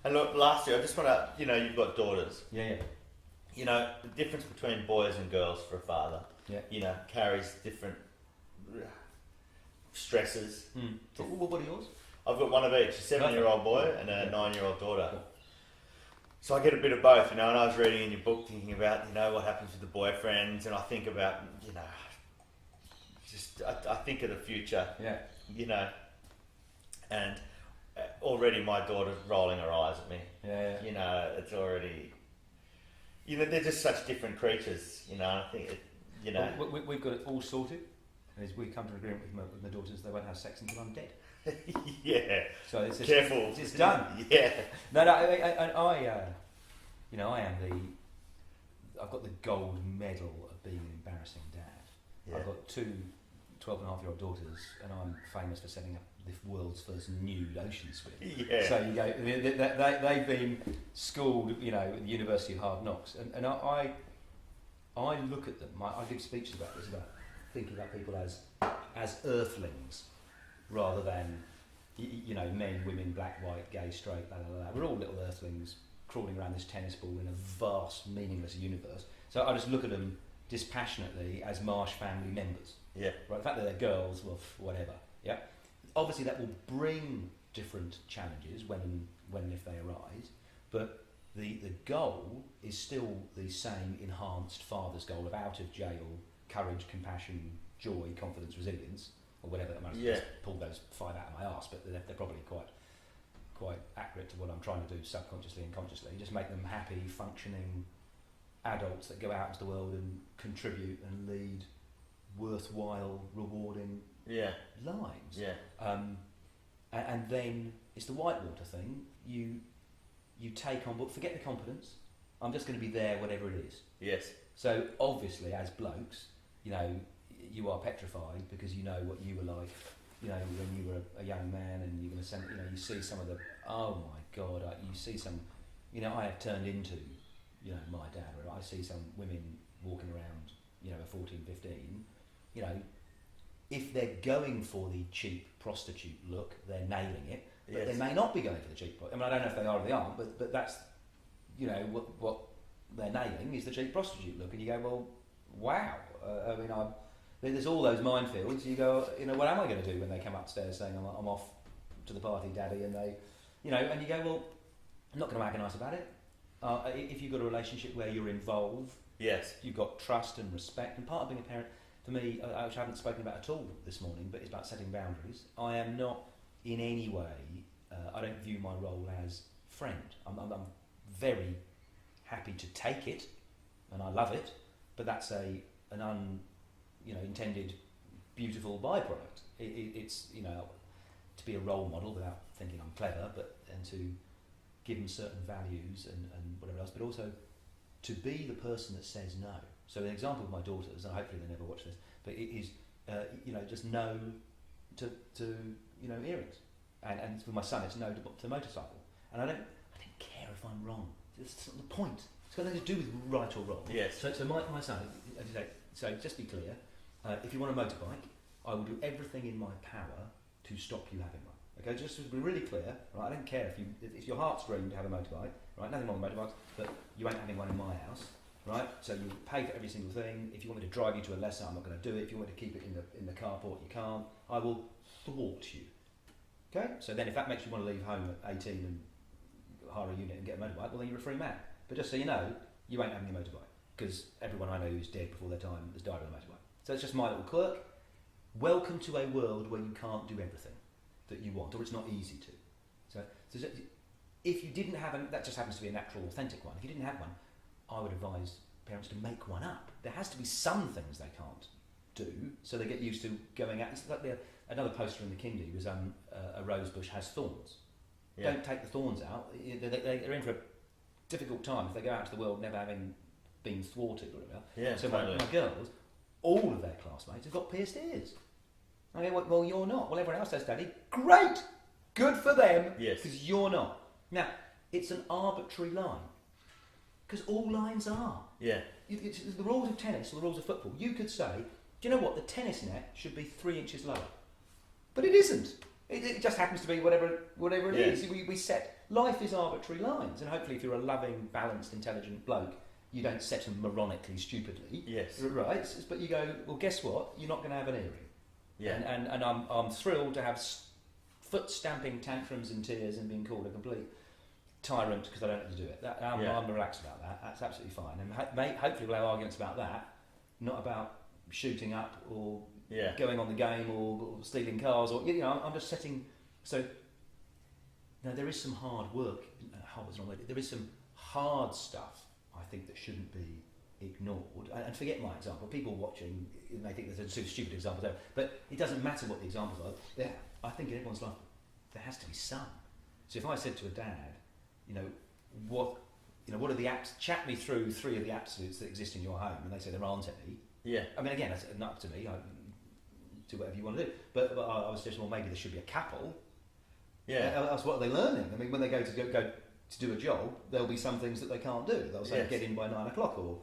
And look, lastly, I just want to, you've got daughters. Yeah. The difference between boys and girls for a father, carries different stresses. So, what are yours? I've got one of each, a 7-year-old boy and a 9-year-old daughter. Cool. So I get a bit of both, and I was reading in your book thinking about, what happens with the boyfriends, and I think about, I think of the future, and already my daughter's rolling her eyes at me. Yeah. It's already, they're just such different creatures, I think, Well, we've got it all sorted, and as we come to an agreement with my daughters, they won't have sex until I'm dead. Yeah. So it's careful. It's done. Yeah. No. I am I've got the gold medal of being an embarrassing dad. Yeah. I've got two 12-and-a-half-year-old daughters, and I'm famous for setting up the world's first nude ocean swim. Yeah. So you go, they've been schooled, at the University of Hard Knocks, and I look at them. I give speeches about this, about thinking about people as earthlings, rather than men, women, black, white, gay, straight, blah, blah, blah. We're all little earthlings crawling around this tennis ball in a vast, meaningless universe. So I just look at them dispassionately as Marsh family members. Yeah. Right. The fact that they're girls, well, whatever. Yeah. Obviously, that will bring different challenges when and if they arise, but the goal is still the same enhanced father's goal of out of jail, courage, compassion, joy, confidence, resilience, or whatever. I might have pulled those 5 out of my arse, but they're probably quite accurate to what I'm trying to do subconsciously and consciously. Just make them happy, functioning adults that go out into the world and contribute and lead worthwhile, rewarding lives. Yeah. And then it's the whitewater thing. You take on, but forget the competence. I'm just going to be there, whatever it is. Yes. So obviously, as blokes, you are petrified because you know what you were like, when you were a young man, and you're going to send, you see some of the, oh my God, you see some, I have turned into, my dad, where I see some women walking around, at 14, 15, if they're going for the cheap prostitute look, they're nailing it, but they may not be going for the cheap, I don't know if they are or they aren't, but that's, what they're nailing is the cheap prostitute look, and you go, well, wow, there's all those minefields. You go, what am I going to do when they come upstairs saying I'm off to the party, daddy, and they, and you go, well, I'm not going to agonise about it. If you've got a relationship where you're involved, you've got trust and respect, and part of being a parent, for me, which I haven't spoken about at all this morning, but it's about setting boundaries. I am not in any way, I don't view my role as friend. I'm very happy to take it, and I love it, but that's an intended beautiful byproduct. It's to be a role model without thinking I'm clever, and to give them certain values and whatever else, but also to be the person that says no. So an example of my daughters, and hopefully they never watch this, but it is just no to earrings, and for my son it's no to motorcycle, and I don't care if I'm wrong. That's not the point. It's got nothing to do with right or wrong. Yes. So my son, so just be clear. If you want a motorbike, I will do everything in my power to stop you having one. Okay, just to be really clear, right? I don't care if your heart's dream to have a motorbike, right? Nothing wrong with motorbikes, but you ain't having one in my house, right? So you pay for every single thing. If you want me to drive you to a lesson, I'm not going to do it. If you want me to keep it in the carport, you can't. I will thwart you. Okay? So then, if that makes you want to leave home at 18 and hire a unit and get a motorbike, well then you're a free man. But just so you know, you ain't having a motorbike, because everyone I know who's dead before their time has died on a motorbike. So it's just my little quirk. Welcome to a world where you can't do everything that you want, or it's not easy to. So if you didn't have that just happens to be a natural, authentic one. If you didn't have one, I would advise parents to make one up. There has to be some things they can't do, so they get used to going out. It's like another poster in the kindy was a rose bush has thorns. Yeah. Don't take the thorns out. They're in for a difficult time if they go out into the world never having been thwarted or whatever. Yeah, so totally. my girls, all of their classmates have got pierced ears. I go, well, you're not. Well, everyone else does, Daddy. Great! Good for them. Yes. Because you're not. Now, it's an arbitrary line. Because all lines are. Yeah. It's the rules of tennis or the rules of football. You could say, do you know what? The tennis net should be 3 inches lower. But it isn't. It just happens to be whatever it Yeah. is. We set life is arbitrary lines, and hopefully, if you're a loving, balanced, intelligent bloke, you don't set them moronically, stupidly. Yes. Right. But you go, well, guess what? You're not going to have an earring. Yeah. And I'm thrilled to have foot stamping tantrums and tears and being called a complete tyrant because I don't have to do it. I'm relaxed about that. That's absolutely fine. And hopefully we'll have arguments about that, not about shooting up or going on the game or stealing cars or I'm just setting. So now there is some hard work. Hard was the wrong word. There is some hard stuff I think that shouldn't be ignored. And forget my example. People watching may think there's two stupid examples there, but it doesn't matter what the examples are. I think in everyone's life there has to be some. So if I said to a dad, what are the apps? Chat me through 3 of the absolutes that exist in your home, and they say there aren't any. Yeah. I mean, again, that's not up to me. I do whatever you want to do. But I was just, well, maybe there should be a couple. Yeah. Else, what are they learning? I mean, when they go to do a job, there'll be some things that they can't do. They'll say get in by 9 o'clock, or